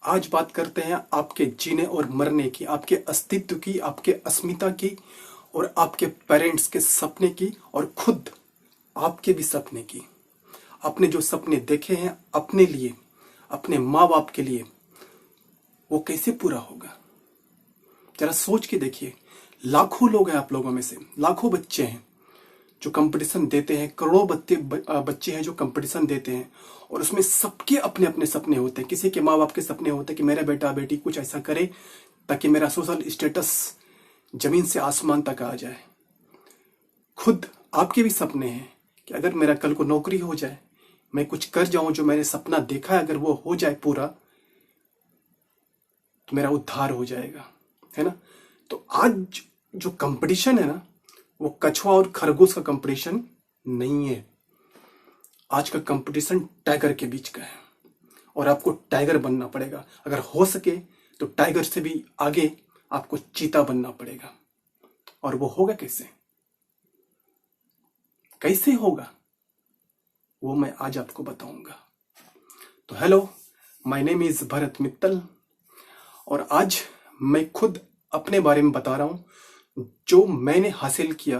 आज बात करते हैं आपके जीने और मरने की, आपके अस्तित्व की, आपके अस्मिता की और आपके पेरेंट्स के सपने की और खुद आपके भी सपने की। आपने जो सपने देखे हैं अपने लिए, अपने माँ बाप के लिए, वो कैसे पूरा होगा? जरा सोच के देखिए। लाखों लोग हैं आप लोगों में से, लाखों बच्चे हैं जो कंपटीशन देते हैं, करोड़ों बच्चे हैं जो कंपटीशन देते हैं और उसमें सबके अपने अपने सपने होते हैं। किसी के माँ बाप के सपने होते हैं कि मेरा बेटा बेटी कुछ ऐसा करे ताकि मेरा सोशल स्टेटस जमीन से आसमान तक आ जाए। खुद आपके भी सपने हैं कि अगर मेरा कल को नौकरी हो जाए, मैं कुछ कर जाऊं, जो मैंने सपना देखा है अगर वो हो जाए पूरा, तो मेरा उद्धार हो जाएगा, है ना। तो आज जो कंपटीशन है ना, वो कछुआ और खरगोश का कंपटीशन नहीं है। आज का कंपटीशन टाइगर के बीच का है और आपको टाइगर बनना पड़ेगा। अगर हो सके तो टाइगर से भी आगे आपको चीता बनना पड़ेगा। और वो होगा कैसे? कैसे होगा वो मैं आज आपको बताऊंगा। तो hello, my name is Bharat Mittal और आज मैं खुद अपने बारे में बता रहा हूं जो मैंने हासिल किया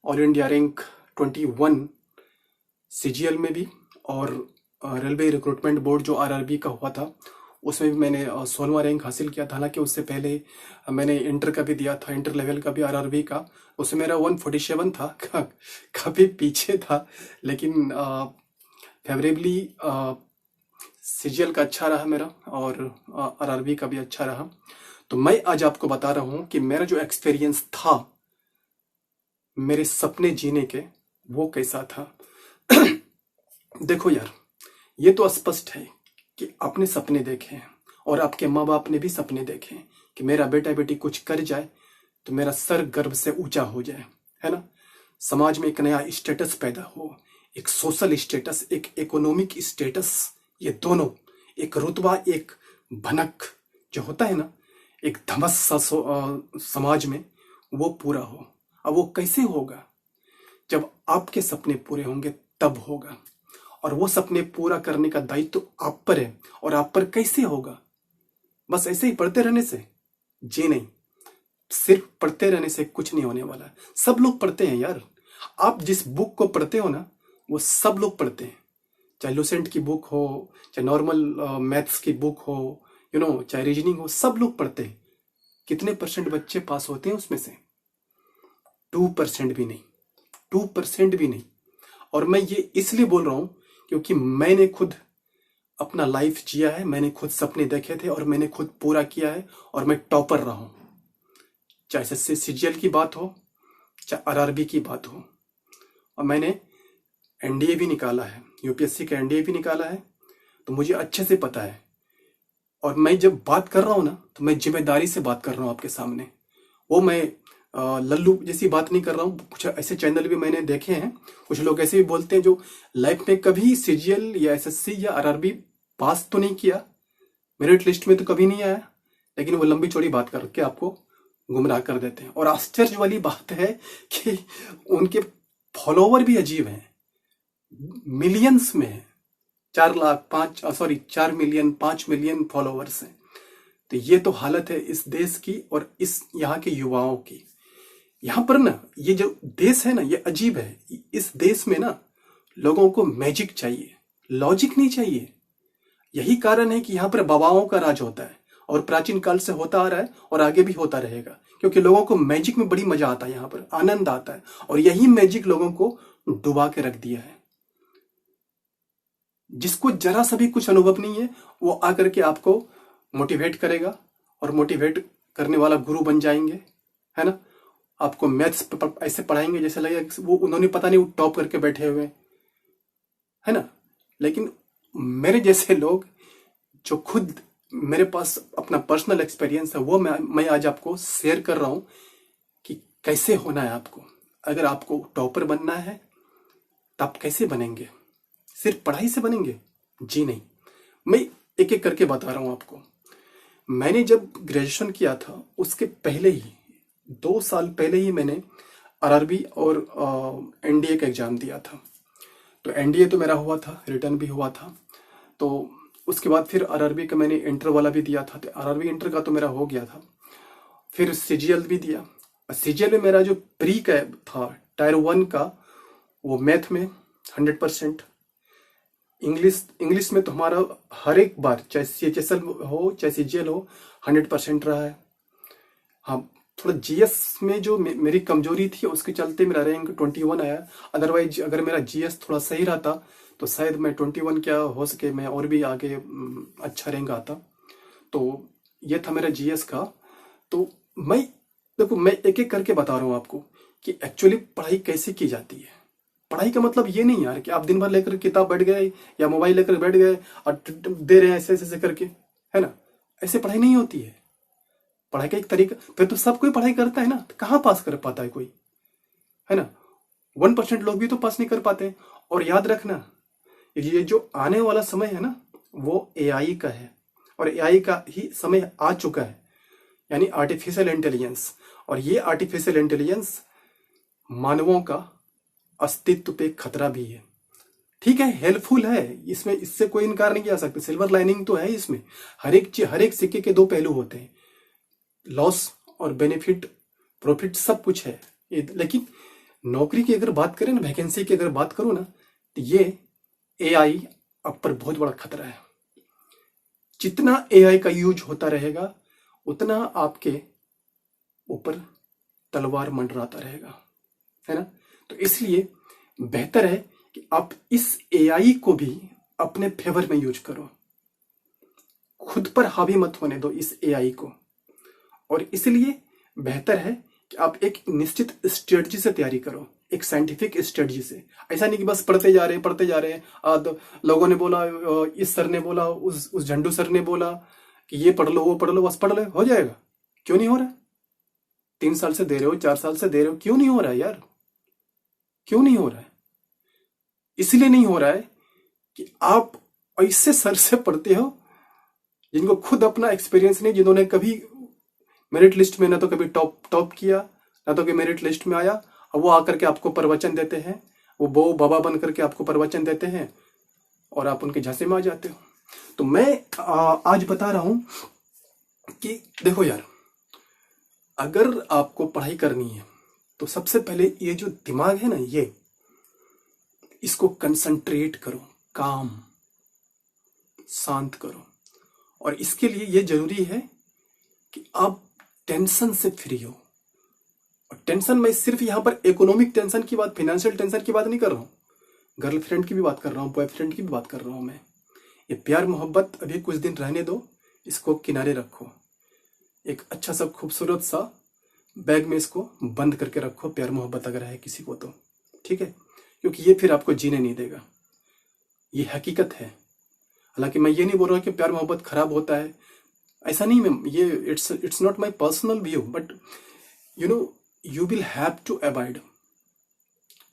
ऑल इंडिया रैंक 21 सीजीएल में भी, और रेलवे रिक्रूटमेंट बोर्ड जो आरआरबी का हुआ था उसमें भी मैंने 16वां रैंक हासिल किया था। हालांकि उससे पहले मैंने इंटर का भी दिया था, इंटर लेवल का भी आरआरबी का, उसमें मेरा 147 था, काफ़ी पीछे था। लेकिन फेवरेबली सीजीएल का अच्छा रहा मेरा और आरआरबी का भी अच्छा रहा। तो मैं आज आपको बता रहा हूँ कि मेरा जो एक्सपीरियंस था मेरे सपने जीने के, वो कैसा था। देखो यार, ये तो स्पष्ट है कि आपने सपने देखे हैं और आपके माँ बाप ने भी सपने देखे हैं कि मेरा बेटा बेटी कुछ कर जाए तो मेरा सर गर्व से ऊंचा हो जाए, है ना। समाज में एक नया स्टेटस पैदा हो, एक सोशल स्टेटस, एक इकोनॉमिक स्टेटस, ये दोनों, एक रुतबा, एक भनक जो होता है ना, एक धमस सा समाज में, वो पूरा हो। अब वो कैसे होगा? जब आपके सपने पूरे होंगे तब होगा। और वो सपने पूरा करने का दायित्व तो आप पर है। और आप पर कैसे होगा? बस ऐसे ही पढ़ते रहने से? जी नहीं, सिर्फ पढ़ते रहने से कुछ नहीं होने वाला। सब लोग पढ़ते हैं यार। आप जिस बुक को पढ़ते हो ना, वो सब लोग पढ़ते हैं। चाहे लुसेंट की बुक हो, चाहे नॉर्मल मैथ्स की बुक हो, चाहे रीजनिंग हो, सब लोग पढ़ते हैं। कितने % बच्चे पास होते हैं उसमें से? 2% भी नहीं, 2% भी नहीं। और मैं ये इसलिए बोल रहा हूं क्योंकि मैंने खुद अपना लाइफ जिया है, मैंने खुद सपने देखे थे और मैंने खुद पूरा किया है और मैं टॉपर रहा हूं। चाहे सीजीएल की बात हो, चाहे आरआरबी की बात हो। और मैंने एनडीए भी निकाला है, यूपीएससी का एनडीए भी निकाला है, तो मुझे अच्छे से पता है। और मैं जब बात कर रहा हूं ना, तो मैं जिम्मेदारी से बात कर रहा हूं आपके सामने। वो मैं लल्लू जैसी बात नहीं कर रहा हूँ। कुछ ऐसे चैनल भी मैंने देखे हैं, कुछ लोग ऐसे भी बोलते हैं जो लाइफ में कभी सीजीएल या एसएससी या आरआरबी पास तो नहीं किया, मेरिट लिस्ट में तो कभी नहीं आया, लेकिन वो लंबी चौड़ी बात करके आपको गुमराह कर देते हैं। और आश्चर्य वाली बात है कि उनके फॉलोवर भी अजीब हैं, मिलियंस में है। 4 मिलियन 5 मिलियन फॉलोवर्स हैं। तो ये तो हालत है इस देश की और इस यहाँ के युवाओं की। यहाँ पर ना, ये जो देश है ना, ये अजीब है। इस देश में ना लोगों को मैजिक चाहिए, लॉजिक नहीं चाहिए। यही कारण है कि यहाँ पर बाबाओं का राज होता है और प्राचीन काल से होता आ रहा है और आगे भी होता रहेगा, क्योंकि लोगों को मैजिक में बड़ी मजा आता है, यहाँ पर आनंद आता है। और यही मैजिक लोगों को डुबा के रख दिया है। जिसको जरा सा भी कुछ अनुभव नहीं है, वो आकर के आपको मोटिवेट करेगा और मोटिवेट करने वाला गुरु बन जाएंगे, है ना। आपको मैथ्स ऐसे पढ़ाएंगे जैसे लगेगा वो उन्होंने पता नहीं टॉप करके बैठे हुए, है ना। लेकिन मेरे जैसे लोग जो खुद, मेरे पास अपना पर्सनल एक्सपीरियंस है, वो मैं आज आपको शेयर कर रहा हूं कि कैसे होना है आपको। अगर आपको टॉपर बनना है तो आप कैसे बनेंगे? सिर्फ पढ़ाई से बनेंगे? जी नहीं, मैं एक एक करके बता रहा हूं आपको। मैंने जब ग्रेजुएशन किया था उसके पहले ही, 2 साल पहले ही मैंने आरआरबी और एनडीए का एग्जाम दिया था। तो एनडीए तो मेरा हुआ था, रिटर्न भी हुआ था। तो उसके बाद फिर आरआरबी का मैंने इंटर वाला भी दिया था, तो आरआरबी इंटर का तो मेरा हो गया था। फिर सीजीएल भी दिया। सीजीएल में मेरा जो प्री का था टायर 1 का, वो मैथ में 100%। इंग्लिश में तो हमारा हर एक बार, चाहे सीएचएसएल हो चाहे सीजीएल हो, 100% रहा है। हाँ, थोड़ा जीएस में जो मेरी कमजोरी थी उसके चलते मेरा रैंक 21 आया। अदरवाइज अगर मेरा जीएस थोड़ा सही रहता तो शायद मैं 21 क्या हो सके, मैं और भी आगे अच्छा रैंक आता। तो ये था मेरा जीएस का। तो मैं देखो, मैं एक एक करके बता रहा हूँ आपको कि एक्चुअली पढ़ाई कैसे की जाती है। पढ़ाई का मतलब ये नहीं यार कि आप दिन भर लेकर किताब बैठ गए या मोबाइल लेकर बैठ गए और दे रहे हैं ऐसे ऐसे करके, है ना। ऐसे पढ़ाई नहीं होती है। पढ़ाई का एक तरीका, फिर तो सब कोई पढ़ाई करता है ना, तो कहाँ पास कर पाता है कोई, है ना। 1% लोग भी तो पास नहीं कर पाते। और याद रखना, ये जो आने वाला समय है ना, वो एआई का है, और एआई का ही समय आ चुका है, यानी आर्टिफिशियल इंटेलिजेंस। और ये आर्टिफिशियल इंटेलिजेंस मानवों का अस्तित्व पे खतरा भी है। ठीक है, हेल्पफुल है इसमें, इससे कोई इनकार नहीं किया सकता, सिल्वर लाइनिंग तो है इसमें। हर एक सिक्के के दो पहलू होते हैं, लॉस और बेनिफिट, प्रॉफिट सब कुछ है। लेकिन नौकरी की अगर बात करें ना, वैकेंसी की अगर बात करो ना, तो ये एआई अब पर बहुत बड़ा खतरा है। जितना एआई का यूज होता रहेगा उतना आपके ऊपर तलवार मंडराता रहेगा, है ना। तो इसलिए बेहतर है कि आप इस एआई को भी अपने फेवर में यूज करो, खुद पर हावी मत होने दो इस एआई को। और इसलिए बेहतर है कि आप एक निश्चित स्ट्रेटजी से तैयारी करो, एक साइंटिफिक स्ट्रेटजी से। ऐसा नहीं कि बस पढ़ते जा रहे हैं पढ़ते जा रहे हैं। लोगों ने बोला, इस सर ने बोला, उस झंडू सर ने बोला कि ये पढ़ लो वो पढ़ लो, बस पढ़ लो हो जाएगा। क्यों नहीं हो रहा है? 3 साल से दे रहे हो, 4 साल से दे रहे हो, क्यों नहीं हो रहा है यार? क्यों नहीं हो रहा है? इसलिए नहीं हो रहा है कि आप ऐसे सर से पढ़ते हो जिनको खुद अपना एक्सपीरियंस नहीं, जिन्होंने कभी मेरिट लिस्ट में ना तो कभी टॉप किया, ना तो कभी मेरिट लिस्ट में आया, और वो आकर के आपको प्रवचन देते हैं, वो बाबा बन करके आपको प्रवचन देते हैं और आप उनके झांसे में आ जाते हो। तो मैं आज बता रहा हूं कि देखो यार, अगर आपको पढ़ाई करनी है तो सबसे पहले ये जो दिमाग है ना, ये इसको कंसंट्रेट करो, काम शांत करो। और इसके लिए ये जरूरी है कि आप टेंशन से फ्री हो। और टेंशन, मैं सिर्फ यहां पर इकोनॉमिक टेंशन की बात, फाइनेंशियल टेंशन की बात नहीं कर रहा हूं, गर्लफ्रेंड की भी बात कर रहा हूं, बॉयफ्रेंड की भी बात कर रहा हूं मैं। ये प्यार मोहब्बत अभी कुछ दिन रहने दो, इसको किनारे रखो, एक अच्छा सा खूबसूरत सा बैग में इसको बंद करके रखो, प्यार मोहब्बत अगर है किसी को तो, ठीक है। क्योंकि ये फिर आपको जीने नहीं देगा, ये हकीकत है। हालांकि मैं ये नहीं बोल रहा कि प्यार मोहब्बत खराब होता है, ऐसा नहीं। मैं ये it's not my personal view, but you know you will have to avoid,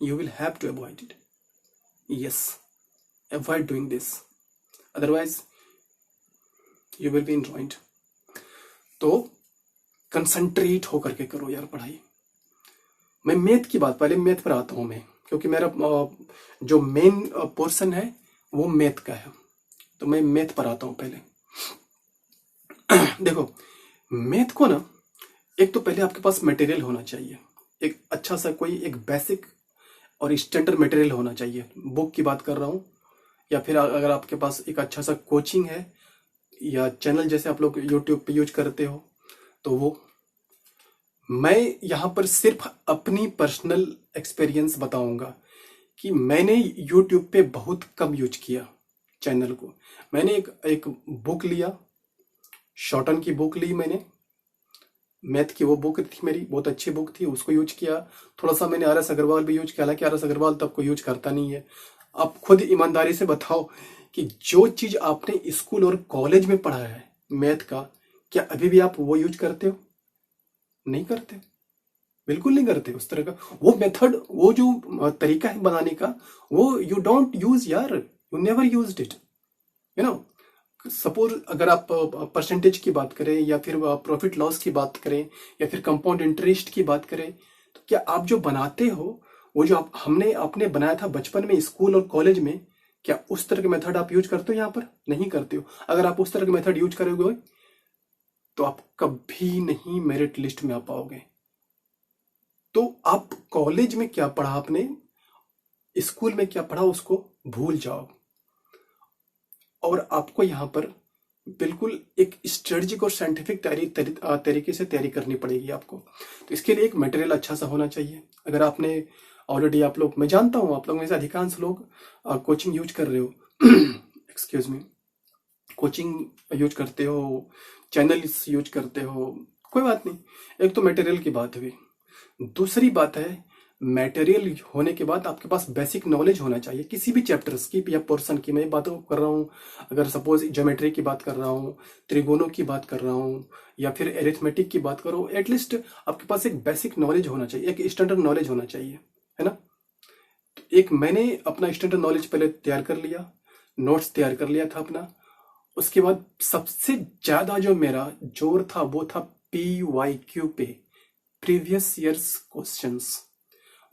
you will have to avoid it. Yes, avoid doing this, otherwise you will be ruined. तो कंसंट्रेट होकर के करो यार पढ़ाई। मैं मैथ की बात, पहले मैथ पर आता हूं मैं, क्योंकि मेरा जो मेन पोर्शन है वो मैथ का है, तो मैं मैथ पर आता हूं पहले। देखो, मैथ को ना, एक तो पहले आपके पास मटेरियल होना चाहिए, एक अच्छा सा कोई एक बेसिक और स्टैंडर्ड मटेरियल होना चाहिए। बुक की बात कर रहा हूँ, या फिर अगर आपके पास एक अच्छा सा कोचिंग है या चैनल जैसे आप लोग यूट्यूब पे यूज करते हो, तो वो। मैं यहाँ पर सिर्फ अपनी पर्सनल एक्सपीरियंस बताऊंगा कि मैंने यूट्यूब पे बहुत कम यूज किया चैनल को। मैंने एक बुक लिया, शॉर्टन की बुक ली मैंने, मैथ की वो बुक थी मेरी, बहुत अच्छी बुक थी, उसको यूज किया। थोड़ा सा मैंने RS अग्रवाल भी यूज किया, हालांकि RS अग्रवाल तो आपको यूज करता नहीं है। आप खुद ईमानदारी से बताओ कि जो चीज आपने स्कूल और कॉलेज में पढ़ा है मैथ का, क्या अभी भी आप वो यूज करते हो? नहीं करते, बिल्कुल नहीं करते। उस तरह का वो मेथड, वो जो तरीका है बनाने का, वो यू डोंट यूज यार, you never used it, you know. Suppose अगर आप परसेंटेज की बात करें, या फिर प्रॉफिट लॉस की बात करें, या फिर कंपाउंड इंटरेस्ट की बात करें, तो क्या आप जो बनाते हो, वो जो आपने बनाया था बचपन में स्कूल और कॉलेज में, क्या उस तरह के मेथड आप यूज करते हो? यहाँ पर नहीं करते हो। अगर आप उस तरह के मेथड यूज करोगे तो आप कभी नहीं मेरिट लिस्ट में आ पाओगे। तो आप कॉलेज में क्या पढ़ा आपने, स्कूल में क्या पढ़ा, उसको भूल जाओ और आपको यहाँ पर बिल्कुल एक स्ट्रेटजिक और साइंटिफिक तरीके से तैयारी करनी पड़ेगी आपको। तो इसके लिए एक मटेरियल अच्छा सा होना चाहिए। अगर आपने ऑलरेडी, आप लोग, मैं जानता हूँ आप लोग में से अधिकांश लोग कोचिंग यूज कर रहे हो एक्सक्यूज मी, कोचिंग यूज करते हो, चैनल्स यूज करते हो, कोई बात नहीं। एक तो मटेरियल की बात हुई। दूसरी बात है, मटेरियल होने के बाद आपके पास बेसिक नॉलेज होना चाहिए किसी भी चैप्टर्स की या पोर्शन की। मैं बात कर रहा हूँ, अगर सपोज ज्योमेट्री की बात कर रहा हूँ, त्रिकोणों की बात कर रहा हूँ, या फिर एरिथमेटिक की बात करो, एटलीस्ट आपके पास एक बेसिक नॉलेज होना चाहिए, एक स्टैंडर्ड नॉलेज होना चाहिए, है ना। तो एक मैंने अपना स्टैंडर्ड नॉलेज पहले तैयार कर लिया, नोट्स तैयार कर लिया था अपना। उसके बाद सबसे ज्यादा जो मेरा जोर था वो था PYQ पे, प्रीवियस ईयर्स क्वेश्चंस।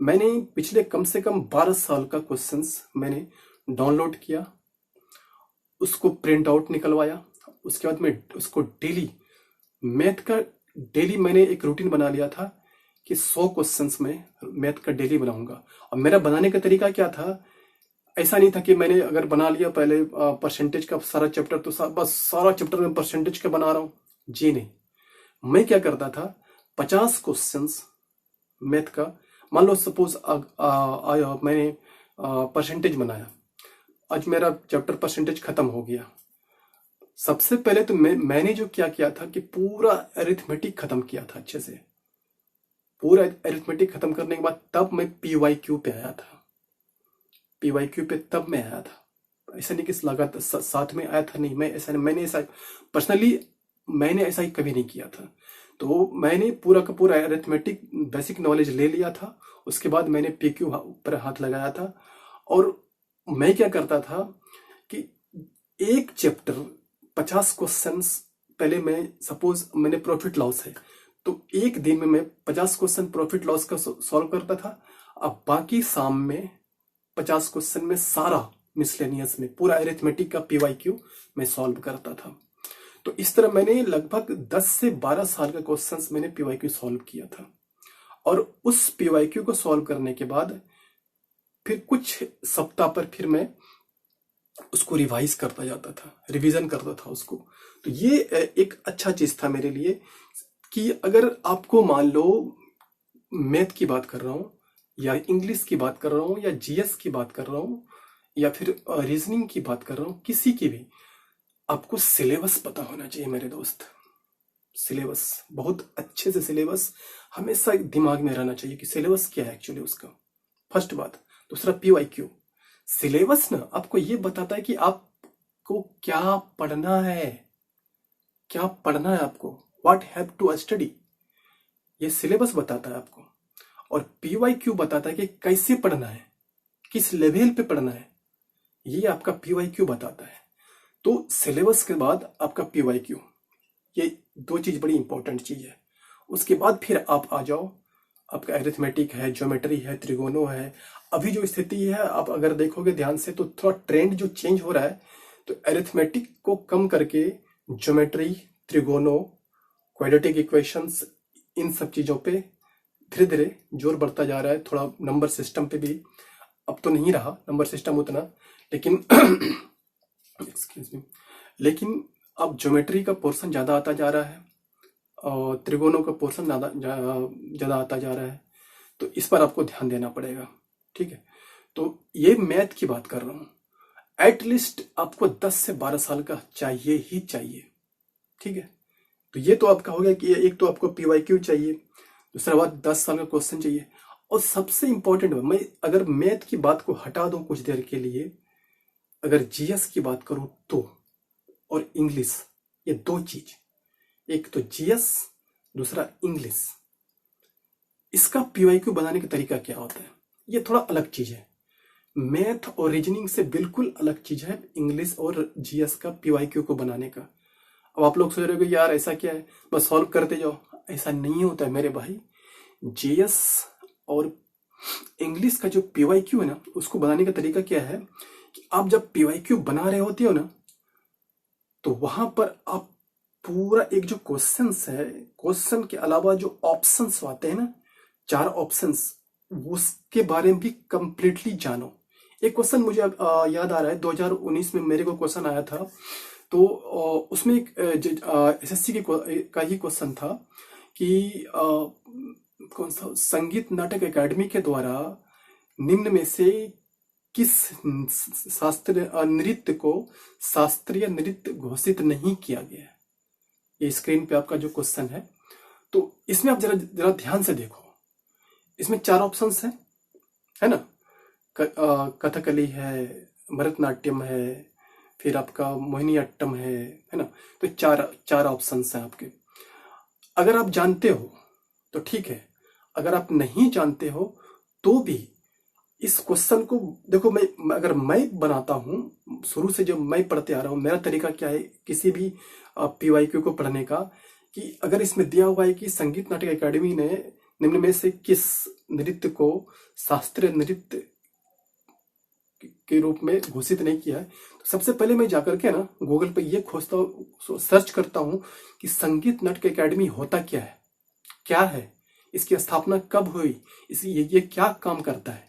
मैंने पिछले कम से कम 12 साल का क्वेश्चंस मैंने डाउनलोड किया, उसको प्रिंट आउट निकलवाया। उसके बाद मैं उसको डेली, मैथ का डेली मैंने एक रूटीन बना लिया था कि 100 क्वेश्चंस में मैथ का डेली बनाऊंगा। और मेरा बनाने का तरीका क्या था, ऐसा नहीं था कि मैंने अगर बना लिया पहले परसेंटेज का सारा चैप्टर तो बस सारा चैप्टर में परसेंटेज का बना रहा हूं, जी नहीं। मैं क्या करता था, 50 क्वेश्चंस मैथ का, मान लो सपोज मैंने परसेंटेज बनाया, आज मेरा चैप्टर परसेंटेज खत्म हो गया। सबसे पहले तो मैंने जो क्या किया था कि पूरा अरिथमेटिक खत्म किया था अच्छे से। पूरा अरिथमेटिक खत्म करने के बाद तब मैं PYQ पे आया था। PYQ पे तब मैं आया था। ऐसा नहीं कि लगातार साथ में आया था, नहीं। मैंने ऐसा पर्सनली मैंने ऐसा ही कभी नहीं किया था। तो मैंने पूरा का पूरा अरिथमेटिक बेसिक नॉलेज ले लिया था। उसके बाद मैंने PQ पर हाथ लगाया था। और मैं क्या करता था कि एक चैप्टर 50 क्वेश्चंस, पहले मैं सपोज मैंने प्रॉफिट लॉस है तो एक दिन में मैं 50 क्वेश्चन प्रॉफिट लॉस का सॉल्व करता था। अब बाकी शाम में 50 क्वेश्चन में सारा मिसलेनियस में पूरा अरिथमेटिक का PYQ मैं सॉल्व करता था। तो इस तरह मैंने लगभग 10 से 12 साल का क्वेश्चंस मैंने PYQ सॉल्व किया था। और उस PYQ को सॉल्व करने के बाद फिर कुछ सप्ताह पर फिर मैं उसको रिवाइज करता जाता था, रिवीजन करता था उसको। तो ये एक अच्छा चीज था मेरे लिए कि अगर आपको मान लो मैथ की बात कर रहा हूं या इंग्लिश की बात कर रहा हूं या GS की बात कर रहा हूं या फिर रीजनिंग की बात कर रहा हूं, किसी की भी, आपको सिलेबस पता होना चाहिए मेरे दोस्त। सिलेबस बहुत अच्छे से, सिलेबस हमेशा दिमाग में रहना चाहिए कि सिलेबस क्या है एक्चुअली उसका, फर्स्ट बात। दूसरा PYQ, सिलेबस ना आपको ये बताता है कि आपको क्या पढ़ना है, क्या पढ़ना है आपको, व्हाट हैव टू स्टडी, ये सिलेबस बताता है आपको। और PYQ बताता है कि कैसे पढ़ना है, किस लेवल पे पढ़ना है, ये आपका PYQ बताता है। तो सिलेबस के बाद आपका PYQ, ये दो चीज बड़ी इंपॉर्टेंट चीज है। उसके बाद फिर आप आ जाओ, आपका अरिथमेटिक है, ज्योमेट्री है, त्रिकोणों है। अभी जो स्थिति है, आप अगर देखोगे ध्यान से तो थोड़ा ट्रेंड जो चेंज हो रहा है, तो अरिथमेटिक को कम करके ज्योमेट्री, त्रिकोणों, क्वाड्रेटिक इक्वेशंस, इन सब चीजों पे धीरे धीरे जोर बढ़ता जा रहा है। थोड़ा नंबर सिस्टम पे भी, अब तो नहीं रहा नंबर सिस्टम उतना, लेकिन एक्सक्यूज मी, लेकिन अब ज्योमेट्री का पोर्शन ज्यादा आता जा रहा है और त्रिकोणों का पोर्शन ज्यादा आता जा रहा है। तो इस पर आपको ध्यान देना पड़ेगा, ठीक है। तो ये मैथ की बात कर रहा हूं। एटलीस्ट आपको 10 से 12 साल का चाहिए ही चाहिए, ठीक है। तो ये तो आपका हो गया कि एक तो आपको PYQ चाहिए, दूसरा बात 10 साल का क्वेश्चन चाहिए। और सबसे इंपॉर्टेंट, मैं अगर मैथ की बात को हटा दूं कुछ देर के लिए, अगर GS की बात करूं तो, और इंग्लिश, ये दो चीज, एक तो GS, दूसरा इंग्लिश, इसका PYQ बनाने का तरीका क्या होता है, ये थोड़ा अलग चीज है। मैथ और रीजनिंग से बिल्कुल अलग चीज है इंग्लिश और GS का PYQ को बनाने का। अब आप लोग सोच रहे हो कि यार ऐसा क्या है, बस सॉल्व करते जाओ, ऐसा नहीं होता है मेरे भाई। GS और इंग्लिश का जो PYQ है ना, उसको बनाने का तरीका क्या है कि आप जब पीवाईक्यू बना रहे होते हो ना, तो वहां पर आप पूरा एक जो क्वेश्चंस है, क्वेश्चन के अलावा जो ऑप्शंस आते हैं ना, 4 ऑप्शंस, उसके बारे में भी कंप्लीटली जानो। एक क्वेश्चन मुझे याद आ रहा है, 2019 में मेरे को क्वेश्चन आया था। तो उसमें एक एसएससी का ही क्वेश्चन था कि कौन सा, संगीत नाटक एकेडमी के द्वारा निम्न में से किस शास्त्रीय नृत्य को शास्त्रीय नृत्य घोषित नहीं किया गया। ये स्क्रीन पे आपका जो क्वेश्चन है, तो इसमें आप जरा जरा ध्यान से देखो। इसमें 4 ऑप्शंस हैं, है ना। कथकली है, भरतनाट्यम है, फिर आपका मोहिनीअट्टम है ना। तो चार ऑप्शंस हैं आपके। अगर आप जानते हो तो ठीक है, अगर आप नहीं जानते हो तो भी इस क्वेश्चन को देखो। अगर मैं बनाता हूं, शुरू से जब मैं पढ़ते आ रहा हूं, मेरा तरीका क्या है किसी भी पीवाईक्यू को पढ़ने का, कि अगर इसमें दिया हुआ है कि संगीत नाटक एकेडमी ने निम्न में से किस नृत्य को शास्त्रीय नृत्य के रूप में घोषित नहीं किया है, तो सबसे पहले मैं जाकर के ना गूगल पे ये खोजता हूँ, सर्च करता हूँ कि संगीत नाटक एकेडमी होता क्या है, क्या है, इसकी स्थापना कब हुई, ये क्या काम करता है,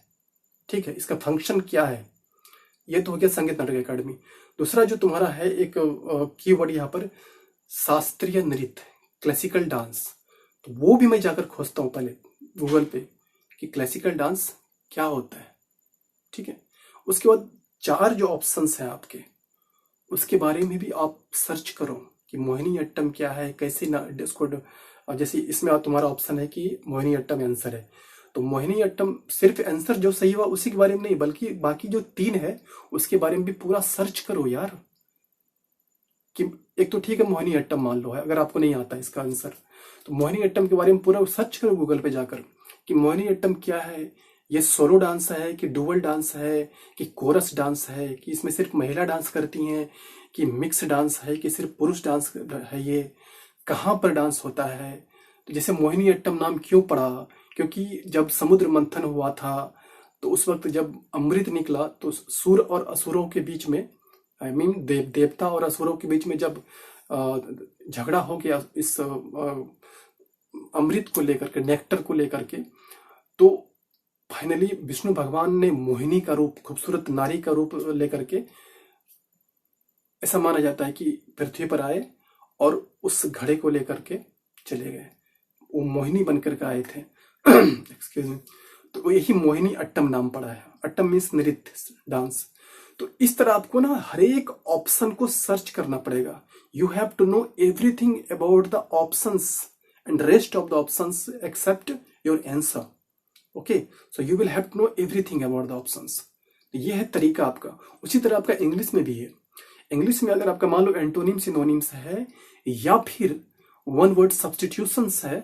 ठीक है, इसका फंक्शन क्या है। ये तो हो गया संगीत नाटक एकेडमी। दूसरा जो तुम्हारा है एक कीवर्ड यहाँ पर, शास्त्रीय नृत्य, क्लासिकल डांस। तो वो भी मैं जाकर खोजता हूँ पहले गूगल पे कि क्लासिकल डांस क्या होता है, ठीक है। उसके बाद 4 जो ऑप्शंस हैं आपके, उसके बारे में भी आप सर्च करो कि मोहिनीअट्टम क्या है, कैसे ना इसको। जैसे इसमें तुम्हारा ऑप्शन है कि मोहिनीअट्टम आंसर है, तो मोहिनीअट्टम सिर्फ आंसर जो सही हुआ उसी के बारे में नहीं, बल्कि बाकी जो 3 है उसके बारे में भी पूरा सर्च करो यार। कि एक तो ठीक है मोहिनीअट्टम मान लो है, अगर आपको नहीं आता इसका आंसर, तो मोहिनीअट्टम के बारे में पूरा सर्च करो गूगल पे जाकर कि मोहिनीअट्टम क्या है, ये सोलो डांस है कि डुअल डांस है कि कोरस डांस है, कि इसमें सिर्फ महिला डांस करती हैं, कि मिक्स डांस है, कि सिर्फ पुरुष डांस है, ये कहाँ पर डांस होता है। तो जैसे मोहिनीअट्टम नाम क्यों पड़ा, क्योंकि जब समुद्र मंथन हुआ था तो उस वक्त जब अमृत निकला तो सुर और असुरों के बीच में, आई मीन देवता और असुरों के बीच में जब झगड़ा हो गया इस अमृत को लेकर के, नेक्टर को लेकर के, तो फाइनली विष्णु भगवान ने मोहिनी का रूप, खूबसूरत नारी का रूप लेकर के, ऐसा माना जाता है कि पृथ्वी पर आए और उस घड़े को लेकर के चले गए। वो मोहिनी बनकर के आए थे एक्सक्यूज मी। तो यही मोहिनी अट्टम नाम पड़ा है। अट्टम मीन्स नृत्य, डांस। तो इस तरह आपको ना हर एक ऑप्शन को सर्च करना पड़ेगा। You have to know everything about the options and rest of the options except your answer. Okay, so you will have to know everything about the options. ये है तरीका आपका। उसी तरह आपका इंग्लिश में भी है। इंग्लिश में अगर आपका मान लो एंटोनिम सिनोनिम्स है या फिर वन वर्ड सब्स्टिट्यूशंस है,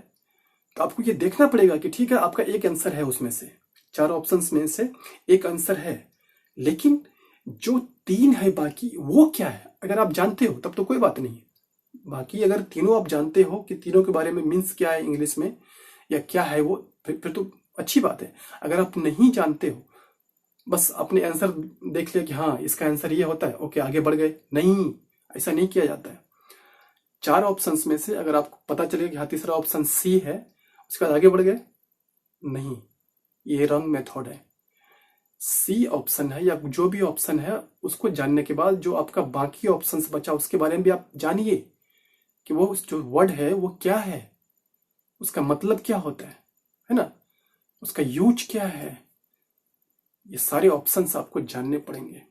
तो आपको ये देखना पड़ेगा कि ठीक है आपका एक आंसर है, उसमें से 4 ऑप्शंस में से एक आंसर है, लेकिन जो 3 है बाकी वो क्या है। अगर आप जानते हो तब तो कोई बात नहीं है, बाकी अगर तीनों आप जानते हो कि तीनों के बारे में मीन्स क्या है इंग्लिश में या क्या है वो, फिर तो अच्छी बात है। अगर आप नहीं जानते हो, बस अपने आंसर देख लिया कि हाँ इसका आंसर ये होता है, ओके आगे बढ़ गए, नहीं, ऐसा नहीं किया जाता है। 4 ऑप्शंस में से अगर आपको पता चले कि हाँ तीसरा ऑप्शन सी है, उसके बाद आगे बढ़ गए, नहीं, ये रॉन्ग मेथड है। सी ऑप्शन है या जो भी ऑप्शन है, उसको जानने के बाद जो आपका बाकी ऑप्शंस बचा उसके बारे में भी आप जानिए कि वो जो वर्ड है वो क्या है, उसका मतलब क्या होता है ना, उसका यूज क्या है। ये सारे ऑप्शंस आपको जानने पड़ेंगे।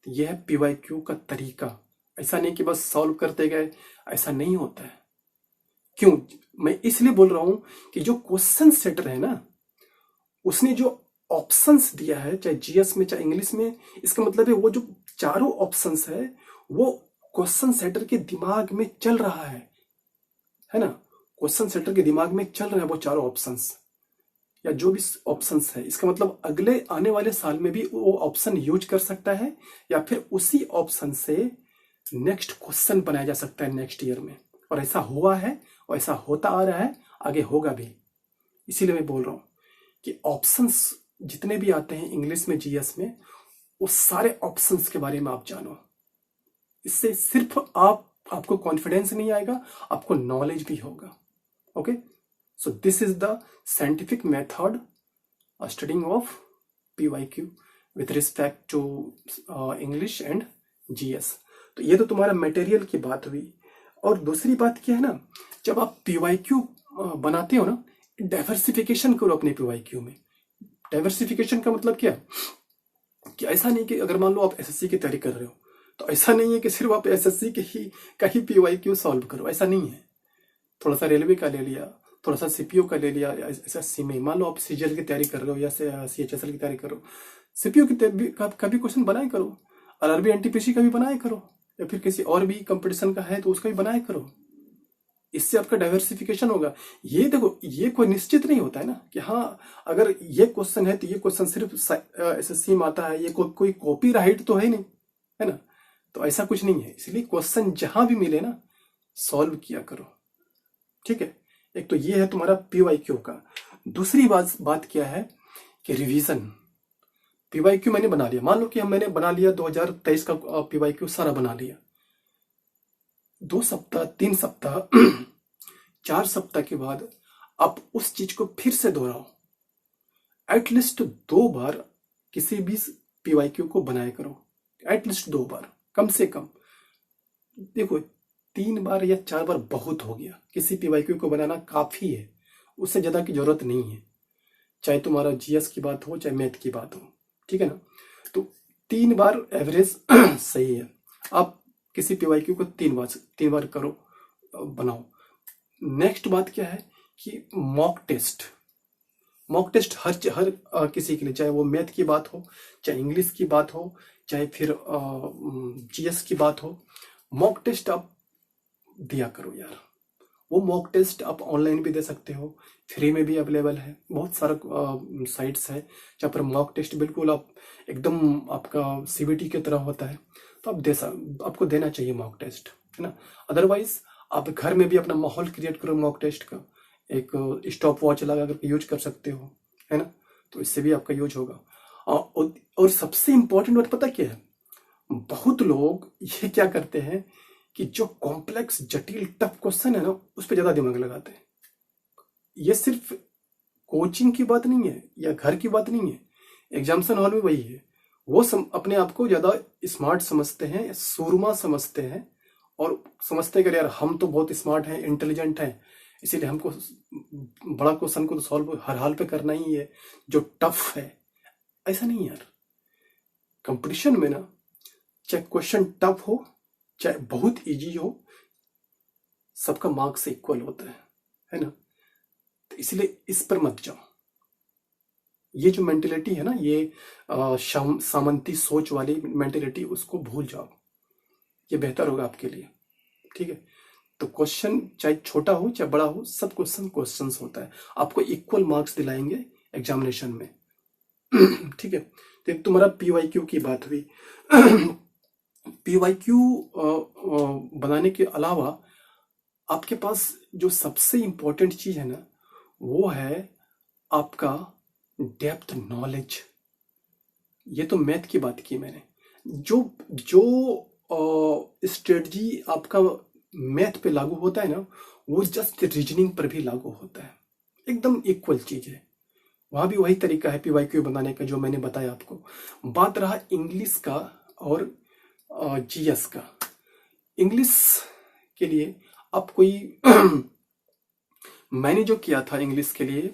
तो यह है पीवाईक्यू का तरीका। ऐसा नहीं कि बस सॉल्व करते गए, ऐसा नहीं होता है। क्यों मैं इसलिए बोल रहा हूं कि जो क्वेश्चन सेटर है ना, उसने जो ऑप्शंस दिया है, चाहे जीएस में चाहे इंग्लिश में, इसका मतलब है वो जो चारों ऑप्शंस है वो क्वेश्चन सेटर के दिमाग में चल रहा है ना। क्वेश्चन सेटर के दिमाग में चल रहा है वो चारों ऑप्शंस या जो भी ऑप्शंस है। इसका मतलब अगले आने वाले साल में भी वो ऑप्शन यूज कर सकता है या फिर उसी ऑप्शन से नेक्स्ट क्वेश्चन बनाया जा सकता है नेक्स्ट ईयर में। और ऐसा हुआ है और ऐसा होता आ रहा है, आगे होगा भी। इसीलिए मैं बोल रहा हूं कि ऑप्शंस जितने भी आते हैं इंग्लिश में, जीएस में, उस सारे ऑप्शंस के बारे में आप जानो। इससे सिर्फ आपको कॉन्फिडेंस नहीं आएगा, आपको नॉलेज भी होगा। Okay, so this is the scientific method studying of PYQ with respect to English and GS। तो ये तो तुम्हारा मटेरियल की बात हुई। और दूसरी बात क्या है ना, जब आप PYQ बनाते हो ना, डाइवर्सिफिकेशन करो अपने PYQ में। डाइवर्सिफिकेशन का मतलब क्या है कि ऐसा नहीं कि अगर मान लो आप SSC की तैयारी कर रहे हो तो ऐसा नहीं है कि सिर्फ आप SSC के ही PYQ सॉल्व करो, ऐसा नहीं है। थोड़ा सा रेलवे का ले लिया, थोड़ा सा CPO का ले लिया। SSC में मान लो आप CGL की तैयारी कर रहे हो या CHSL की तैयारी कर रहे हो, CPO का भी क्वेश्चन बनाए करो, RRB NTPC का भी बनाए करो, या फिर किसी और भी कंपटीशन का है तो उसका भी बनाए करो। इससे आपका डाइवर्सिफिकेशन होगा। ये देखो, ये कोई निश्चित नहीं होता है ना कि हाँ अगर ये क्वेश्चन है तो ये क्वेश्चन सिर्फ SSC में आता है, ये कोई कॉपी राइट तो है नहीं, है ना। तो ऐसा कुछ नहीं है, इसलिए क्वेश्चन जहां भी मिले ना सॉल्व किया करो, ठीक है। एक तो ये है तुम्हारा PYQ का। दूसरी बात क्या है कि रिवीजन। PYQ मैंने बना लिया, मान लो कि मैंने बना लिया 2023 का PYQ सारा बना लिया। 2 सप्ताह 3 सप्ताह 4 सप्ताह के बाद आप उस चीज को फिर से दोहराओ। एटलीस्ट 2 बार किसी भी PYQ को बनाया करो, एटलीस्ट 2 बार कम से कम। देखो 3 बार या 4 बार बहुत हो गया, किसी PYQ को बनाना काफी है, उससे ज्यादा की जरूरत नहीं है। चाहे तुम्हारा GS की बात हो चाहे मैथ की बात हो, ठीक है ना। तो 3 बार एवरेज सही है। आप किसी PYQ को 3 बार करो, बनाओ। नेक्स्ट बात क्या है कि मॉक टेस्ट हर किसी के लिए, चाहे वो मैथ की बात हो, चाहे इंग्लिश की बात हो, चाहे फिर GS की बात हो, मॉक टेस्ट आप दिया करो यार। वो मॉक टेस्ट आप ऑनलाइन भी दे सकते हो, फ्री में भी अवेलेबल है। बहुत सारा साइट्स है जहाँ पर मॉक टेस्ट बिल्कुल आप एकदम आपका CBT की तरह होता है, तो आपको देना चाहिए मॉक टेस्ट, है ना। अदरवाइज आप घर में भी अपना माहौल क्रिएट करो मॉक टेस्ट का, एक स्टॉप वॉच लगा करके यूज कर सकते हो, है ना। तो इससे भी आपका यूज होगा। और सबसे इंपॉर्टेंट बात पता क्या है, बहुत लोग ये क्या करते हैं कि जो कॉम्प्लेक्स जटिल टफ क्वेश्चन है ना उस पर ज्यादा दिमाग लगाते हैं। ये सिर्फ कोचिंग की बात नहीं है या घर की बात नहीं है, एग्जामिनेशन हॉल में वही है। वो अपने आप को ज्यादा स्मार्ट समझते हैं, सूरमा समझते हैं, और समझते हैं कि यार हम तो बहुत स्मार्ट हैं, इंटेलिजेंट हैं, इसीलिए हमको बड़ा क्वेश्चन को तो सॉल्व हर हाल पे करना ही है जो टफ है। ऐसा नहीं यार, कंपटीशन में ना चाहे क्वेश्चन टफ हो चाहे बहुत इजी हो, सबका मार्क्स इक्वल होता है ना। तो इसलिए इस पर मत जाओ। ये जो मेंटेलिटी है ना, ये सामंती सोच वाली मेंटेलिटी, उसको भूल जाओ, ये बेहतर होगा आपके लिए, ठीक है। तो क्वेश्चन चाहे छोटा हो चाहे बड़ा हो, सब क्वेश्चन होता है, आपको इक्वल मार्क्स दिलाएंगे एग्जामिनेशन में, ठीक है। तो तुम्हारा PYQ की बात हुई। PYQ बनाने के अलावा आपके पास जो सबसे इंपॉर्टेंट चीज है ना, वो है आपका डेप्थ नॉलेज। ये तो मैथ की बात की मैंने। जो स्ट्रेटजी आपका मैथ पे लागू होता है ना, वो जस्ट रीजनिंग पर भी लागू होता है, एकदम इक्वल चीज है। वहां भी वही तरीका है PYQ बनाने का जो मैंने बताया आपको। बात रहा इंग्लिश का और GS का। इंग्लिश के लिए आप कोई मैंने जो किया था इंग्लिश के लिए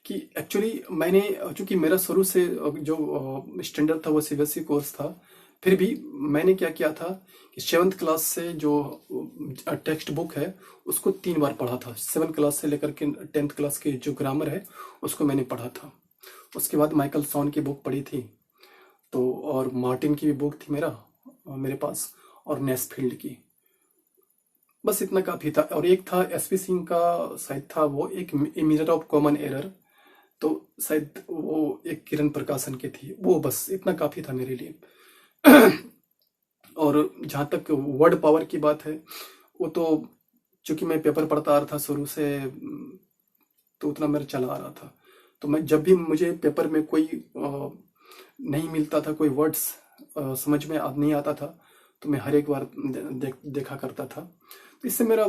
कि एक्चुअली मैंने, चूंकि मेरा शुरू से जो स्टैंडर्ड था वो CBSE कोर्स था, फिर भी मैंने क्या किया था कि 7th क्लास से जो टेक्स्ट बुक है उसको 3 बार पढ़ा था। 7th क्लास से लेकर के 10th क्लास की जो ग्रामर है उसको मैंने पढ़ा था। उसके बाद माइकल सॉन की बुक पढ़ी थी, तो और मार्टिन की भी बुक थी मेरे पास, और नेस्फील्ड की। बस इतना काफी था। और एक था SP सिंह का शायद था, वो एक मिरर ऑफ कॉमन एरर, तो शायद वो एक किरण प्रकाशन की थी, वो बस इतना काफी था मेरे लिए। और जहां तक वर्ड पावर की बात है, वो तो चूंकि मैं पेपर पढ़ता आ रहा था शुरू से, तो उतना मेरा चला आ रहा था। तो मैं जब भी मुझे पेपर में कोई नहीं मिलता था, कोई वर्ड्स समझ में नहीं आता था, तो मैं हर एक बार देखा करता था। तो इससे मेरा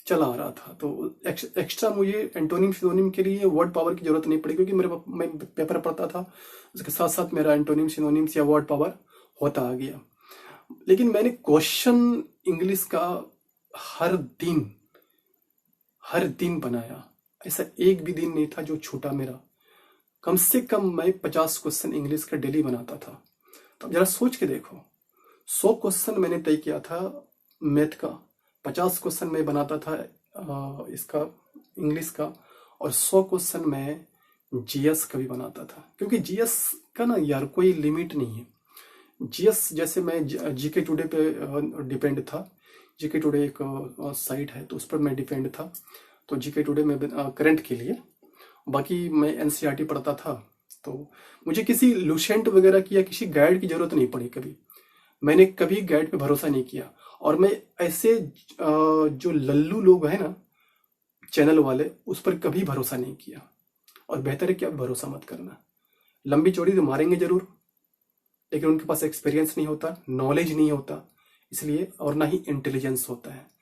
चला आ रहा था। तो एक्स्ट्रा मुझे एंटोनिम सिनोनिम के लिए वर्ड पावर की जरूरत नहीं पड़ी, क्योंकि मैं पेपर पढ़ता था, उसके साथ साथ मेरा एंटोनिम सिनोनिम्स या वर्ड पावर होता आ गया। लेकिन मैंने क्वेश्चन इंग्लिश का हर दिन बनाया। ऐसा एक भी दिन नहीं था जो छूटा मेरा। कम से कम मैं 50 क्वेश्चन इंग्लिश का डेली बनाता था। तो जरा सोच के देखो, 100 क्वेश्चन मैंने तय किया था मैथ का, 50 क्वेश्चन मैं बनाता था इसका इंग्लिश का, और 100 क्वेश्चन मैं जीएस का भी बनाता था। क्योंकि जीएस का ना यार कोई लिमिट नहीं है। जीएस जैसे मैं जीके टुडे पे डिपेंड था। जीके टुडे एक साइट है, तो उस पर मैं डिपेंड था। तो जीके टुडे में करंट के लिए, बाकी मैं एनसीईआरटी पढ़ता था। तो मुझे किसी लुसेंट वगैरह की या किसी गाइड की जरूरत नहीं पड़ी कभी। मैंने कभी गाइड पे भरोसा नहीं किया। और मैं ऐसे जो लल्लू लोग हैं ना चैनल वाले, उस पर कभी भरोसा नहीं किया। और बेहतर है कि आप भरोसा मत करना। लंबी चौड़ी तो मारेंगे जरूर, लेकिन उनके पास एक्सपीरियंस नहीं होता, नॉलेज नहीं होता इसलिए, और ना ही इंटेलिजेंस होता है।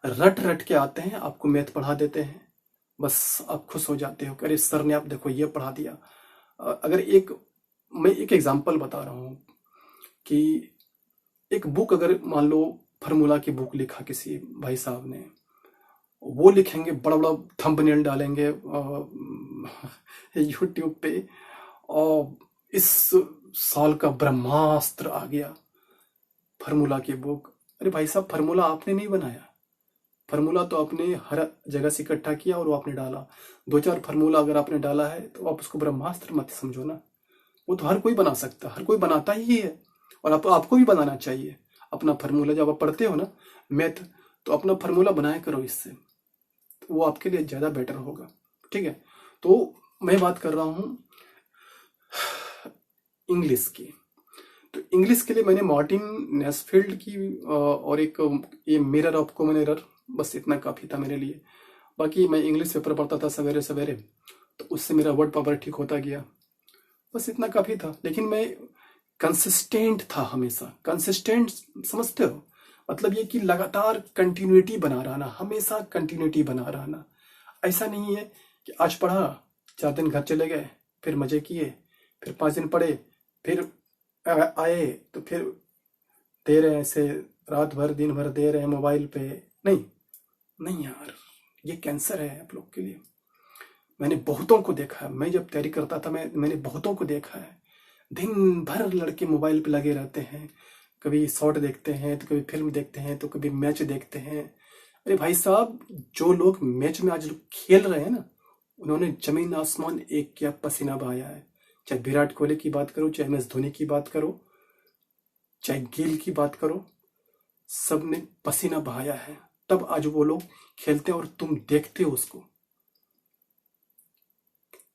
रट रट के आते हैं, आपको मैथ पढ़ा देते हैं, बस आप खुश हो जाते हो, अरे सर ने आप देखो ये पढ़ा दिया। अगर मैं एक एग्जांपल बता रहा हूँ कि एक बुक, अगर मान लो फार्मूला की बुक लिखा किसी भाई साहब ने, वो लिखेंगे, बड़ा बड़ा थंबनेल डालेंगे यूट्यूब पे, और इस साल का ब्रह्मास्त्र आ गया, फार्मूला की बुक। अरे भाई साहब, फार्मूला आपने नहीं बनाया। फार्मूला तो आपने हर जगह से इकट्ठा किया और वो आपने डाला। 2-4 फार्मूला अगर आपने डाला है तो आप उसको ब्रह्मास्त्र मत समझो ना। वो तो हर कोई बना सकता, हर कोई बनाता ही है। और आपको भी बनाना चाहिए अपना फार्मूला। जब आप पढ़ते हो ना मैथ, तो अपना फार्मूला बनाया करो इससे, तो वो आपके लिए ज़्यादा बेटर होगा। ठीक है, तो मैं बात कर रहा हूँ इंग्लिश की। तो इंग्लिश के लिए मैंने मार्टिन नेसफील्ड की और एक ये मिरर ऑफ कॉमन एरर, बस इतना काफ़ी था मेरे लिए। बाकी मैं इंग्लिश पेपर पढ़ता था सवेरे सवेरे, तो उससे मेरा वर्ड पावर ठीक होता गया, बस इतना काफ़ी था। लेकिन मैं कंसिस्टेंट था हमेशा। कंसिस्टेंट समझते हो? मतलब ये कि लगातार कंटिन्यूटी बना रहना, हमेशा कंटिन्यूटी बना रहना। ऐसा नहीं है कि आज पढ़ा, 4 दिन घर चले गए, फिर मजे किए, फिर 5 दिन पढ़े, फिर आए तो फिर दे रहे हैं ऐसे, रात भर दिन भर दे रहे हैं मोबाइल पे। नहीं नहीं यार, ये कैंसर है आप लोग के लिए। मैंने बहुतों को देखा है, मैं जब तैयारी करता था मैंने बहुतों को देखा है, दिन भर लड़के मोबाइल पे लगे रहते हैं। कभी शॉर्ट देखते हैं, तो कभी फिल्म देखते हैं, तो कभी मैच देखते हैं। अरे भाई साहब, जो लोग मैच में आज लोग खेल रहे हैं ना, उन्होंने जमीन आसमान एक किया, पसीना बहाया है। चाहे विराट कोहली की बात करो, चाहे MS धोनी की बात करो, चाहे गिल की बात करो, सब ने पसीना बहाया है, तब आज वो लोग खेलते हैं और तुम देखते हो उसको।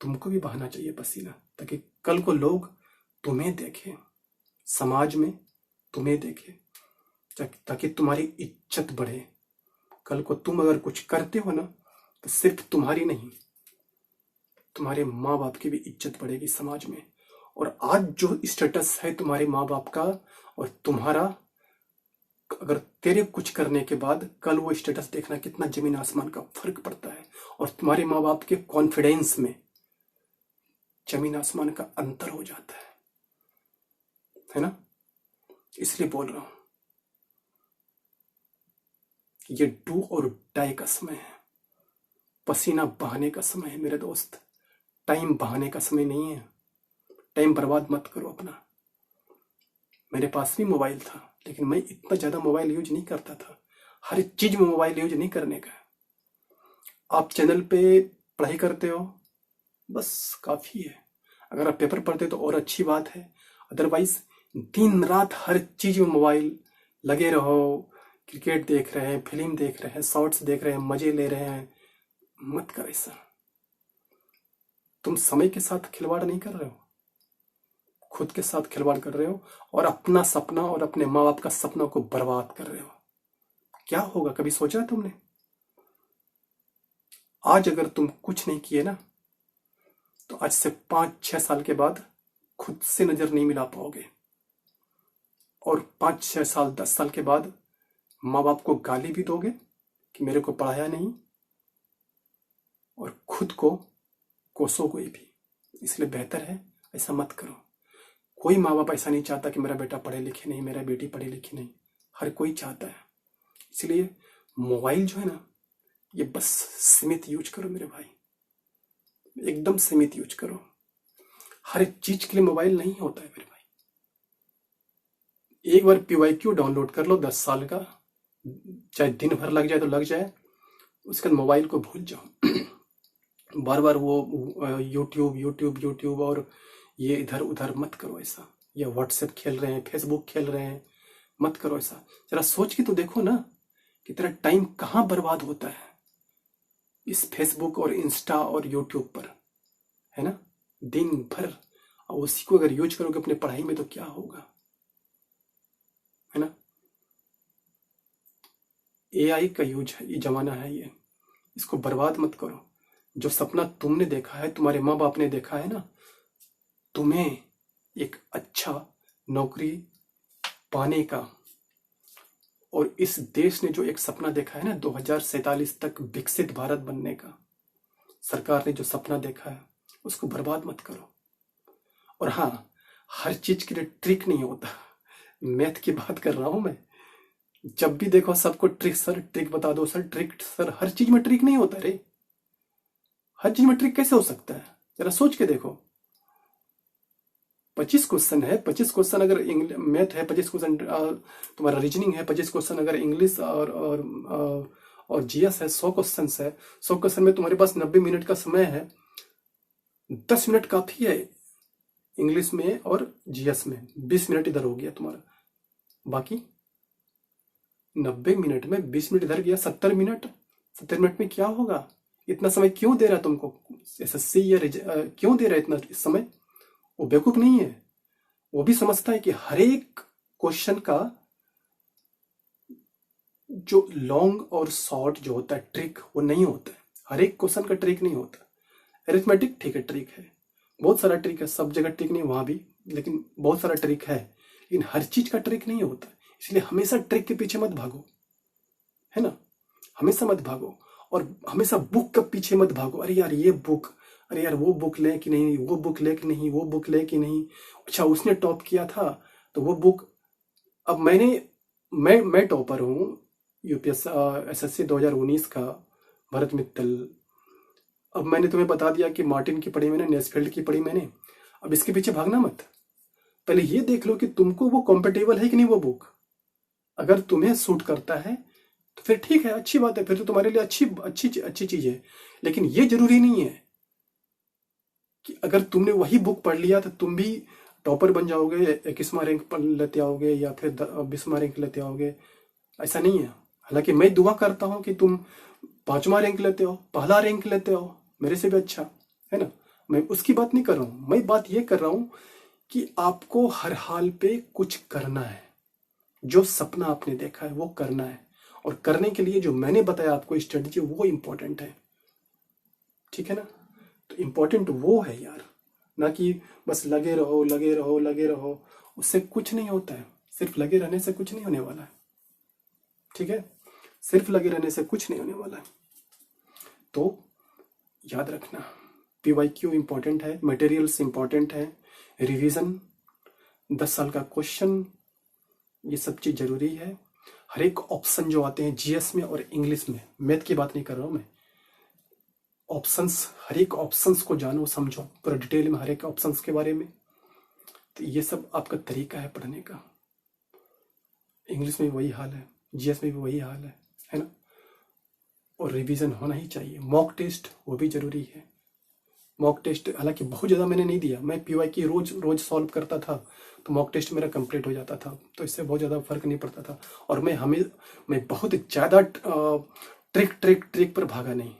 तुमको भी बहाना चाहिए पसीना, ताकि कल को लोग तुम्हें देखें, समाज में तुम्हें देखें, ताकि तुम्हारी इज्जत बढ़े। कल को तुम अगर कुछ करते हो ना, तो सिर्फ तुम्हारी नहीं, तुम्हारे माँ बाप की भी इज्जत बढ़ेगी समाज में। और आज जो स्टेटस है तुम्हारे माँ बाप का और तुम्हारा, अगर तेरे कुछ करने के बाद कल वो स्टेटस देखना, कितना जमीन आसमान का फर्क पड़ता है। और तुम्हारे माँ बाप के कॉन्फिडेंस में जमीन आसमान का अंतर हो जाता है ना। इसलिए बोल रहा हूं, ये डू और डाई का समय है, पसीना बहाने का समय है मेरे दोस्त। टाइम बहाने का समय नहीं है। टाइम बर्बाद मत करो अपना। मेरे पास भी मोबाइल था, लेकिन मैं इतना ज्यादा मोबाइल यूज नहीं करता था। हर चीज में मोबाइल यूज नहीं करने का। आप चैनल पे पढ़ाई करते हो, बस काफी है। अगर आप पेपर पढ़ते हो तो और अच्छी बात है। अदरवाइज दिन रात हर चीज में मोबाइल लगे रहो, क्रिकेट देख रहे हैं, फिल्म देख रहे हैं, शॉर्ट्स देख रहे हैं, मजे ले रहे हैं। मत कर ऐसा। तुम समय के साथ खिलवाड़ नहीं कर रहे हो, खुद के साथ खिलवाड़ कर रहे हो, और अपना सपना और अपने माँ बाप का सपना को बर्बाद कर रहे हो। क्या होगा, कभी सोचा है तुमने? आज अगर तुम कुछ नहीं किए ना, तो आज से 5-6 साल के बाद खुद से नजर नहीं मिला पाओगे। और 5-6 साल 10 साल के बाद माँ बाप को गाली भी दोगे कि मेरे को पढ़ाया नहीं, और खुद को कोसोगे भी। इसलिए बेहतर है ऐसा मत करो। कोई माँ बाप ऐसा नहीं चाहता कि मेरा बेटा पढ़े लिखे नहीं, मेरा बेटी पढ़ी लिखी नहीं, हर कोई चाहता है। इसलिए मोबाइल जो है ना, ये बस सीमित यूज करो मेरे भाई, एकदम सीमित यूज करो। हर एक चीज के लिए मोबाइल नहीं होता है मेरे भाई। एक बार PYQ डाउनलोड कर लो 10 साल का, चाहे दिन भर लग जाए तो लग जाए, उसके बाद मोबाइल को भूल जाओ। बार बार वो यूट्यूब यूट्यूब यूट्यूब और ये इधर उधर मत करो ऐसा। ये व्हाट्सएप खेल रहे हैं, फेसबुक खेल रहे हैं, मत करो ऐसा। जरा सोच के तो देखो ना कि तेरा टाइम कहाँ बर्बाद होता है इस फेसबुक और इंस्टा और यूट्यूब पर, है ना, दिन भर। और उसी को अगर यूज करोगे अपने पढ़ाई में तो क्या होगा, है ना। AI का यूज है, ये जमाना है, ये इसको बर्बाद मत करो। जो सपना तुमने देखा है, तुम्हारे माँ बाप ने देखा है ना, तुम्हें एक अच्छा नौकरी पाने का, और इस देश ने जो एक सपना देखा है ना 2047 तक विकसित भारत बनने का, सरकार ने जो सपना देखा है उसको बर्बाद मत करो। और हाँ, हर चीज के लिए ट्रिक नहीं होता। मैथ की बात कर रहा हूं मैं। जब भी देखो सबको ट्रिक सर, ट्रिक बता दो सर, ट्रिक सर, हर चीज में ट्रिक नहीं होता रे। हर चीज में ट्रिक कैसे हो सकता है, जरा सोच के देखो। 25 क्वेश्चन है, 25 क्वेश्चन अगर मैथ है, 25 क्वेश्चन तुम्हारा रीजनिंग है, 25 क्वेश्चन अगर इंग्लिश और GS है, 100 क्वेश्चन है। 100 क्वेश्चन में तुम्हारे पास 90 मिनट का समय है। 10 मिनट काफी है इंग्लिश में और GS में, 20 मिनट इधर हो गया तुम्हारा। बाकी 90 मिनट में 20 मिनट इधर गया, 70 मिनट। 70 मिनट में क्या होगा? इतना समय क्यों दे रहा है तुमको SSC या क्यों दे रहा है इतना समय? वो बेवकूफ नहीं है, वो भी समझता है कि हर एक क्वेश्चन का जो लॉन्ग और शॉर्ट जो होता है ट्रिक, वो नहीं होता है। हर एक क्वेश्चन का ट्रिक नहीं होता। अरिथमेटिक ठीक है, ट्रिक है, बहुत सारा ट्रिक है, सब जगह ट्रिक नहीं वहां भी, लेकिन बहुत सारा ट्रिक है, लेकिन हर चीज का ट्रिक नहीं होता। इसलिए हमेशा ट्रिक के पीछे मत भागो, है ना, हमेशा मत भागो। और हमेशा बुक के पीछे मत भागो। अरे यार ये बुक, अरे यार वो बुक ले कि नहीं, वो बुक ले कि नहीं, वो बुक ले कि नहीं, अच्छा उसने टॉप किया था तो वो बुक। अब मैं टॉपर हूँ UPSC SSC 2019 का, भरत मित्तल। अब मैंने तुम्हें बता दिया कि मार्टिन की पढ़ी मैंने, नेस्फेल्ड की पढ़ी मैंने। अब इसके पीछे भागना मत, पहले ये देख लो कि तुमको वो कॉम्पेटेबल है कि नहीं वो बुक। अगर तुम्हें सूट करता है तो फिर ठीक है, अच्छी बात है, फिर तो तुम्हारे लिए अच्छी चीज है। लेकिन ये जरूरी नहीं है कि अगर तुमने वही बुक पढ़ लिया तो तुम भी टॉपर बन जाओगे, 21वां रैंक पर लेते आओगे या फिर 20वां रैंक लेते आओगे। ऐसा नहीं है। हालांकि मैं दुआ करता हूं कि तुम 5वां रैंक लेते हो, पहला रैंक लेते हो, मेरे से भी अच्छा, है ना। मैं उसकी बात नहीं कर रहा हूं, मैं बात ये कर रहा हूं कि आपको हर हाल पे कुछ करना है। जो सपना आपने देखा है वो करना है, और करने के लिए जो मैंने बताया आपको स्ट्रेटजी, वो इंपॉर्टेंट है, ठीक है ना। तो इंपॉर्टेंट वो है यार, ना कि बस लगे रहो लगे रहो लगे रहो। उससे कुछ नहीं होता है, सिर्फ लगे रहने से कुछ नहीं होने वाला है, ठीक है, सिर्फ लगे रहने से कुछ नहीं होने वाला है। तो याद रखना, PYQ इंपॉर्टेंट है, मटेरियल्स इंपॉर्टेंट है, रिवीजन, 10 साल का क्वेश्चन, ये सब चीज जरूरी है। हर एक ऑप्शन जो आते हैं GS में और इंग्लिश में, मैथ की बात नहीं कर रहा हूं मैं, ऑप्शंस, हर एक ऑप्शंस को जानो समझो पूरा डिटेल में, हर एक ऑप्शंस के बारे में। तो ये सब आपका तरीका है पढ़ने का। इंग्लिश में भी वही हाल है, GS में भी वही हाल है ना। और रिवीजन होना ही चाहिए। मॉक टेस्ट वो भी जरूरी है। मॉक टेस्ट हालांकि बहुत ज़्यादा मैंने नहीं दिया, मैं PYQ रोज सॉल्व करता था तो मॉक टेस्ट मेरा कंप्लीट हो जाता था, तो इससे बहुत ज़्यादा फर्क नहीं पड़ता था। और मैं बहुत ज़्यादा ट्रिक पर भागा नहीं।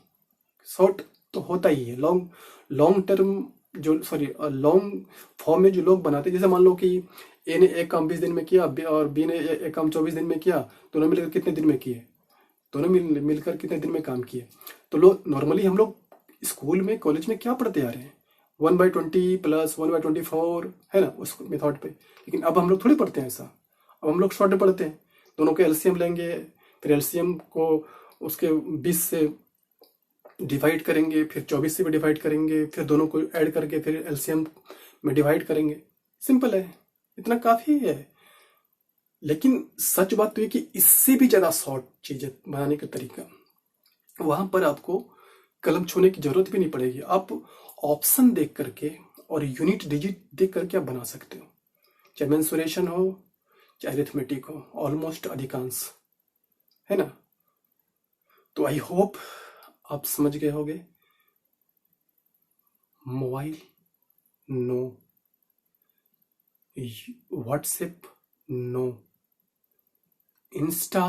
शॉर्ट तो होता ही है, लॉन्ग टर्म जो लॉन्ग फॉर्म में जो लोग बनाते हैं, जैसे मान लो कि A ने एक काम 20 दिन में किया और B ने एक काम 24 दिन में किया, दोनों मिलकर कितने दिन में किए, दोनों मिलकर कितने दिन में काम किए। तो लोग नॉर्मली, हम लोग स्कूल में कॉलेज में क्या पढ़ते आ रहे हैं, 1/20 + 1/24, है ना, उस मेथड पे। लेकिन अब हम लोग थोड़ी पढ़ते हैं ऐसा। अब हम लोग शॉर्ट में पढ़ते हैं, दोनों के एलसीएम लेंगे, फिर एलसीएम को उसके 20 से डिवाइड करेंगे, फिर 24 से भी डिवाइड करेंगे, फिर दोनों को ऐड करके फिर एलसीएम में डिवाइड करेंगे। सिंपल है, इतना काफी है। लेकिन सच बात तो ये कि इससे भी ज्यादा शॉर्ट चीजें बनाने का तरीका, वहां पर आपको कलम छूने की जरूरत भी नहीं पड़ेगी। आप ऑप्शन देख करके और यूनिट डिजिट देख करके आप बना सकते हो, चाहे मेंसुरेशन हो चाहे अरिथमेटिक हो, ऑलमोस्ट अधिकांश, है ना। तो आई होप आप समझ गए होंगे। Mobile no, WhatsApp no, Insta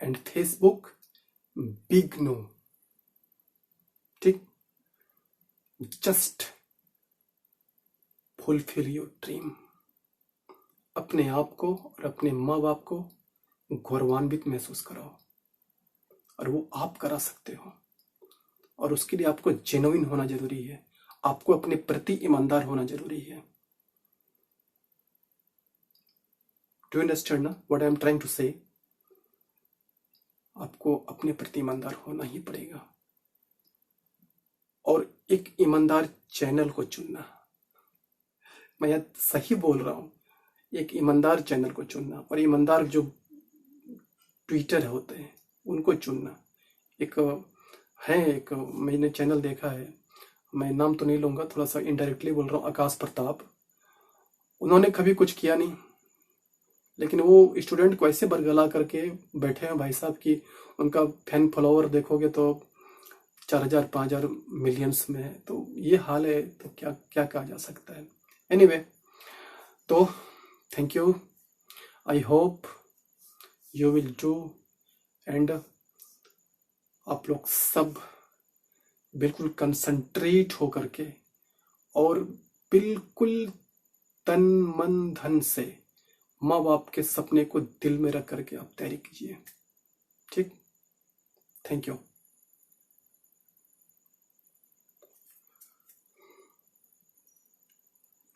and Facebook big no. ठीक, जस्ट फुलफिल योर ड्रीम। अपने आप को और अपने माँ बाप को गौरवान्वित महसूस कराओ, और वो आप करा सकते हो। और उसके लिए आपको जेन्युइन होना जरूरी है, आपको अपने प्रति ईमानदार होना जरूरी है। डू यू अंडरस्टैंड ना what I am trying to say? आपको अपने प्रति ईमानदार होना ही पड़ेगा, और एक ईमानदार चैनल को चुनना। मैं यह सही बोल रहा हूं, एक ईमानदार चैनल को चुनना, और ईमानदार जो ट्विटर होते हैं उनको चुनना। एक मैंने चैनल देखा है, मैं नाम तो नहीं लूंगा, थोड़ा सा इनडायरेक्टली बोल रहा हूँ, आकाश प्रताप। उन्होंने कभी कुछ किया नहीं, लेकिन वो स्टूडेंट को ऐसे बरगला करके बैठे हैं भाई साहब की उनका फैन फॉलोवर देखोगे तो 4000 5000 मिलियंस में है। तो ये हाल है, तो क्या क्या कहा जा सकता है। एनीवे, तो thank you, I hope you will do, and आप लोग सब बिल्कुल कंसंट्रेट हो करके और बिल्कुल तन मन धन से माँ बाप के सपने को दिल में रख करके आप तैयारी कीजिए। ठीक, थैंक यू।